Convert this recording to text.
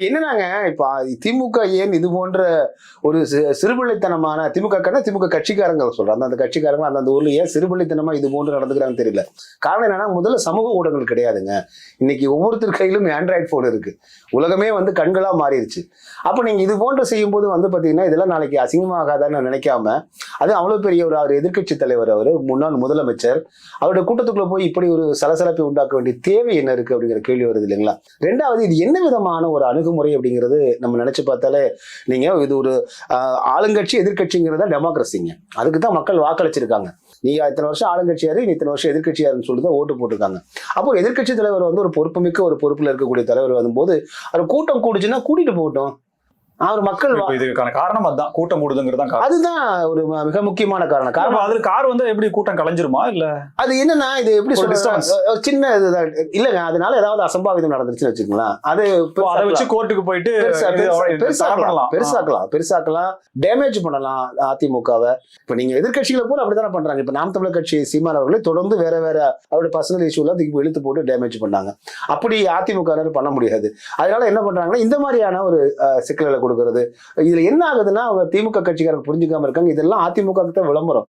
என்னன்னாங்க, இப்ப திமுக ஏன் இது போன்ற ஒரு சிறுபிள்ளைத்தனமான திமுக கட்சிக்காரங்க சொல்றேன். அந்தந்த கட்சிக்காரங்க அந்தந்த ஊர்ல ஏன் சிறுபிள்ளைத்தனமா இது போன்று நடந்துக்கிறாங்கன்னு தெரியல. காரணம் என்னன்னா, முதல்ல சமூக ஊடகங்கள் கிடையாதுங்க. இன்னைக்கு ஒவ்வொருத்தர் கையிலும் ஆண்ட்ராய்டு போன் இருக்கு. உலகமே வந்து கண்களா மாறிடுச்சு. அப்ப நீங்க இது போன்று செய்யும்போது வந்து பாத்தீங்கன்னா, இதெல்லாம் நாளைக்கு அசிங்கமாகாதான்னு நினைக்காம, அது அவ்வளவு பெரிய ஒரு எதிர்க்கட்சி தலைவர், அவரு முன்னாள் முதலமைச்சர், அவருடைய கூட்டத்துக்குள்ள போய் இப்படி ஒரு சலசலப்பை உண்டாக்க வேண்டிய தேவை என்ன இருக்கு அப்படிங்கிற கேள்வி வருது இல்லைங்களா? ரெண்டாவது, இது என்ன விதமான ஒரு அணுகுமுறை அப்படிங்கிறது நம்ம நினைச்சு பார்த்தாலே, நீங்க இது ஒரு ஆளுங்கட்சி எதிர்கட்சிங்கிறத டெமோக்ரஸிங்க. அதுக்கு தான் மக்கள் வாக்களிச்சிருக்காங்க. நீங்க இத்தனை வருஷம் ஆளுங்கட்சியாரு, நீ இத்தனை வருஷம் எதிர்கட்சியாருன்னு சொல்லிட்டு தான் ஓட்டு போட்டிருக்காங்க. அப்போ எதிர்கட்சி தலைவர் வந்து ஒரு பொறுப்புமிக்க ஒரு பொறுப்புல இருக்கக்கூடிய தலைவர் வரும்போது, அவர் கூட்டம் கூடுச்சுன்னா கூட்டிட்டு போகட்டும். அவர் மக்கள் இதுக்கான காரணம் அதுதான், கூட்டம் கூடுதுங்கிறது. அதுதான் ஒரு மிக முக்கியமான காரணம். அதுல கார் வந்து எப்படி கூட்டம் கலைஞ்சிருமா இல்ல? அது என்னன்னா, இது எப்படி சின்ன இதுதான் இல்லங்க. அதனால ஏதாவது அசம்பாவிதம் நடந்துருச்சுன்னு வச்சுக்கலாம். அது அதை வச்சு கோர்ட்டுக்கு போயிட்டு பெருசாக்கலாம், டேமேஜ் பண்ணலாம் அதிமுகவை. இப்ப நீங்க எதிர்கட்சிகளை கூட அப்படித்தானே பண்றாங்க. இப்ப நாம் தமிழர் கட்சி சீமான் அவர்களை தொடர்ந்து வேற அவருடைய பர்சனல் இஷ்யூல இழுத்து போட்டு டேமேஜ் பண்ணாங்க. அப்படி அதிமுக பண்ண முடியாது. அதனால என்ன பண்றாங்கன்னா, இந்த மாதிரியான ஒரு சிக்கல்களை கொடுக்கறது. இதுல என்ன ஆகுதுன்னா, அவங்க திமுக கட்சிக்காரங்க புரிஞ்சுக்காம இருக்காங்க. இதெல்லாம் அதிமுக தான் விளம்பரம்.